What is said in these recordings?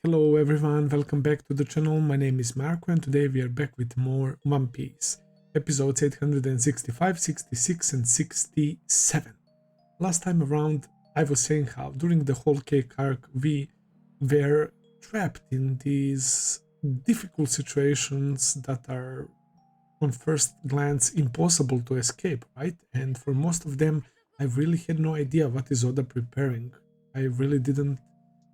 Hello everyone, welcome back to the channel. My name is Marco and today we are back with more One Piece. Episodes 865, 66 and 67. Last time around I was saying how during the whole cake arc we were trapped in these difficult situations that are on first glance impossible to escape, right? And for most of them I really had no idea what is Oda preparing. I really didn't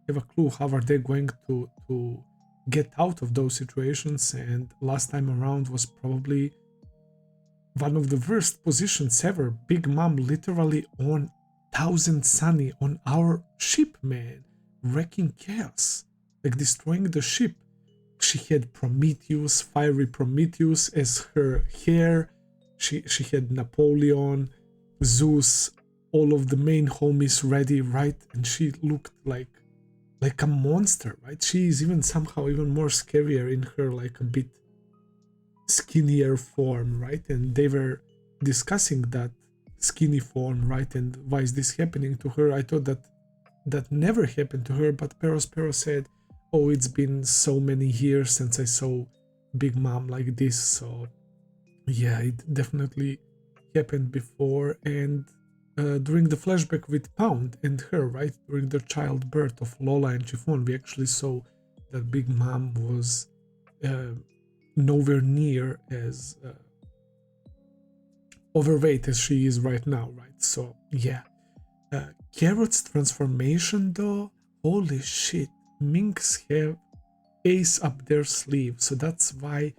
have a clue how are they going to get out of those situations, and last time around was probably one of the worst positions ever. Big Mom literally on Thousand Sunny on our ship, man, wrecking chaos, like destroying the ship. She had Prometheus, fiery Prometheus as her hair. She had Napoleon, Zeus, all of the main homies ready, right? And she looked like a monster, right? She is even somehow even more scarier in her like a bit skinnier form, right? And they were discussing that skinny form, right? And why is this happening to her? I thought that never happened to her, but Pero said, oh, it's been so many years since I saw Big Mom like this. So yeah, it definitely happened before. And during the flashback with Pound and her, right, during the childbirth of Lola and Chiffon, we actually saw that Big Mom was nowhere near as overweight as she is right now, right? So yeah, Carrot's transformation though, holy shit, Minks have ace up their sleeve, so that's why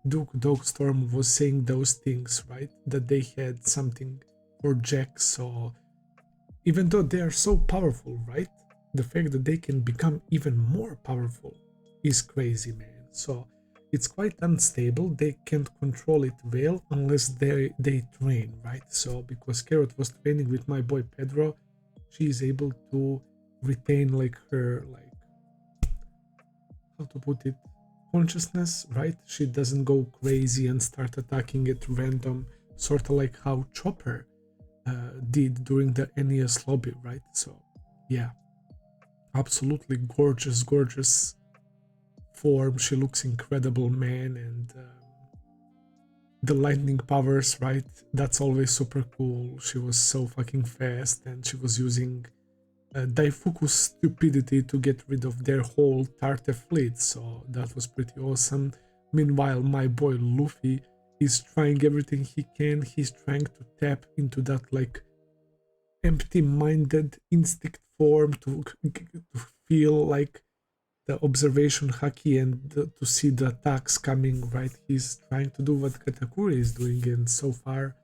Duke Dogstorm was saying those things, right? That they had something for Jack. So even though they are so powerful, right, the fact that they can become even more powerful is crazy, man. So it's quite unstable. They can't control it well unless they train, right? So because Carrot was training with my boy Pedro, she is able to retain like her, like, how to put it, consciousness, right? She doesn't go crazy and start attacking at random, sort of like how Chopper did during the NES lobby, right? So yeah, absolutely gorgeous form. She looks incredible, man. And the lightning powers, right? That's always super cool. She was so fucking fast, and she was using Daifuku's stupidity to get rid of their whole Tarte fleet, so that was pretty awesome. Meanwhile, my boy Luffy is trying everything he can. He's trying to tap into that like empty-minded instinct form to feel like the observation haki and to see the attacks coming, right? He's trying to do what Katakuri is doing, and so far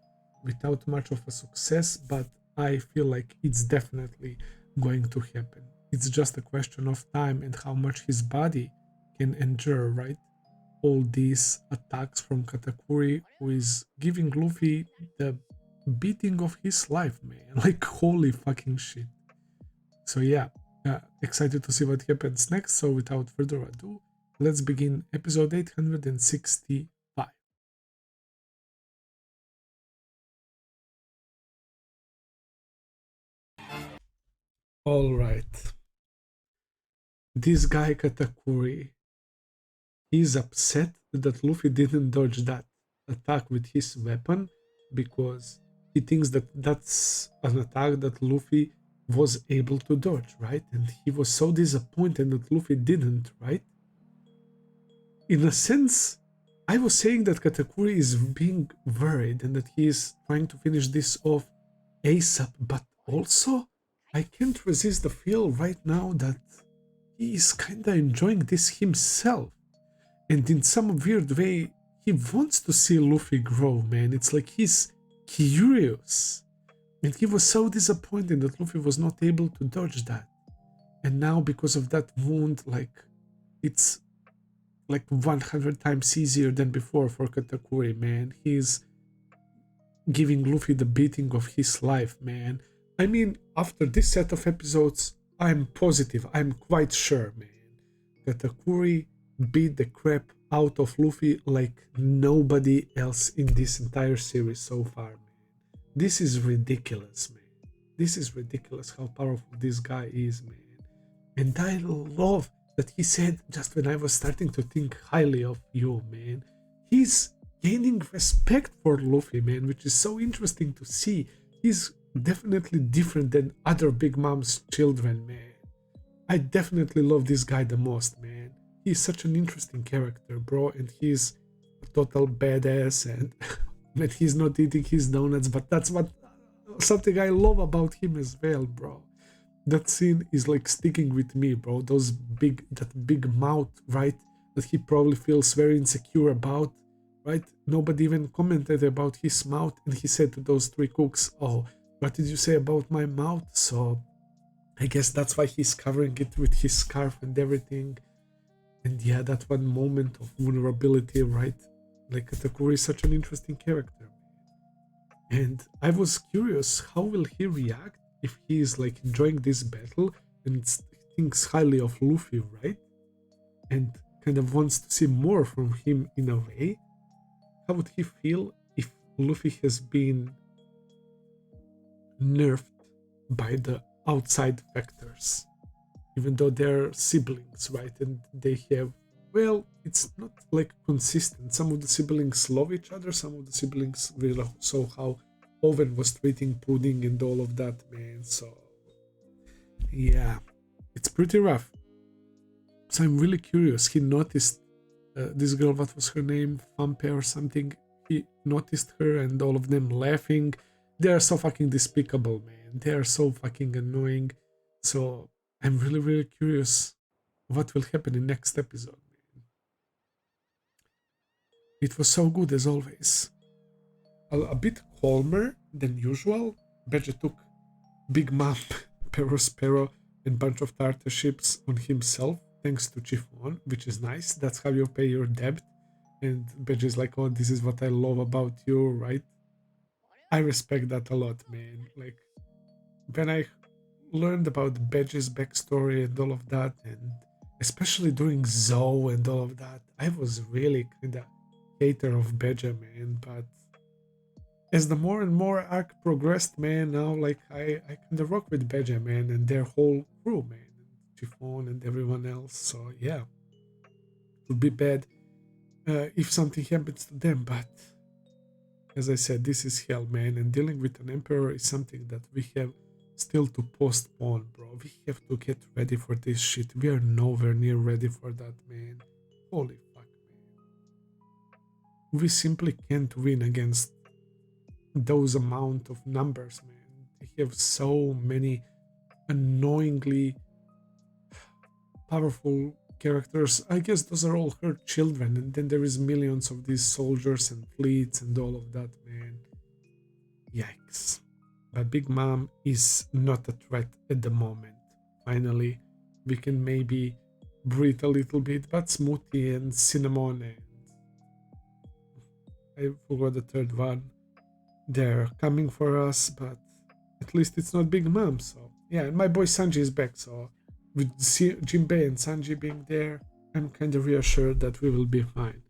without much of a success, but I feel like it's definitely going to happen. It's just a question of time and how much his body can endure, right? All these attacks from Katakuri, who is giving Luffy the beating of his life, man. Like, holy fucking shit. So yeah, excited to see what happens next. So without further ado, let's begin episode 865. All right. This guy Katakuri, he's upset that Luffy didn't dodge that attack with his weapon because he thinks that that's an attack that Luffy was able to dodge, right? And he was so disappointed that Luffy didn't, right? In a sense, I was saying that Katakuri is being worried and that he is trying to finish this off ASAP, but also I can't resist the feel right now that he is kinda enjoying this himself. And in some weird way, he wants to see Luffy grow, man. It's like he's curious. And he was so disappointed that Luffy was not able to dodge that. And now, because of that wound, like, it's like 100 times easier than before for Katakuri, man. He's giving Luffy the beating of his life, man. I mean, after this set of episodes, I'm positive, I'm quite sure, man. Katakuri beat the crap out of Luffy like nobody else in this entire series so far, man. This is ridiculous, man. This is ridiculous how powerful this guy is, man. And I love that he said just when I was starting to think highly of you, man. He's gaining respect for Luffy, man, which is so interesting to see. He's definitely different than other Big Mom's children, man. I definitely love this guy the most, man. He's such an interesting character, bro, and he's a total badass, and when he's not eating his donuts, but that's what something I love about him as well, bro. That scene is like sticking with me, bro. That big mouth, right? That he probably feels very insecure about, right? Nobody even commented about his mouth, and he said to those three cooks, "Oh, what did you say about my mouth?" So I guess that's why he's covering it with his scarf and everything. And yeah, that one moment of vulnerability, right? Like Katakuri is such an interesting character. And I was curious, how will he react if he is like enjoying this battle and thinks highly of Luffy, right? And kind of wants to see more from him in a way. How would he feel if Luffy has been nerfed by the outside factors? Even though they're siblings, right? And they have, well, it's not like consistent. Some of the siblings love each other, some of the siblings really saw how Owen was treating Pudding and all of that, man. So, yeah, it's pretty rough. So I'm really curious. He noticed this girl, what was her name? Flampe or something. He noticed her and all of them laughing. They are so fucking despicable, man. They are so fucking annoying. So I'm really, really curious what will happen in next episode, man. It was so good as always. A bit calmer than usual. Beja took Big Mom, Perospero, and bunch of Tartar ships on himself, thanks to Chiffon, which is nice. That's how you pay your debt. And Beja is like, oh, this is what I love about you, right? I respect that a lot, man. Like, when I learned about Beja's backstory and all of that, and especially during Zoe and all of that, I was really kind of hater of Beja, man. But as the more and more arc progressed, man, now like I kind of rock with Beja, man, and their whole crew, man, and Chiffon and everyone else. So yeah, it would be bad if something happens to them, but as I said, this is hell, man, and dealing with an emperor is something that we have still to postpone, bro. We have to get ready for this shit. We are nowhere near ready for that, man. Holy fuck, man. We simply can't win against those amount of numbers, man. They have so many annoyingly powerful characters. I guess those are all her children, and then there is millions of these soldiers and fleets and all of that, man. Yikes. But Big Mom is not a threat at the moment. Finally, we can maybe breathe a little bit, but Smoothie and Cinnamon and I forgot the third one. They're coming for us, but at least it's not Big Mom. So yeah, and my boy Sanji is back. So with Jinbei and Sanji being there, I'm kind of reassured that we will be fine.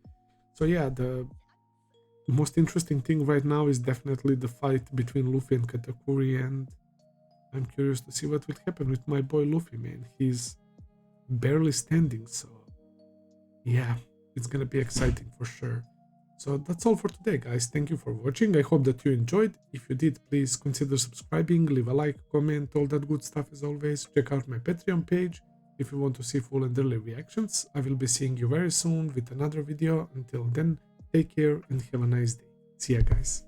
So yeah, the most interesting thing right now is definitely the fight between Luffy and Katakuri, and I'm curious to see what will happen with my boy Luffy, man. He's barely standing, so yeah, it's gonna be exciting for sure. So that's all for today, guys. Thank you for watching. I hope that you enjoyed. If you did, please consider subscribing, leave a like, comment, all that good stuff as always. Check out my Patreon page if you want to see full and early reactions. I will be seeing you very soon with another video. Until then, take care and have a nice day. See ya, guys.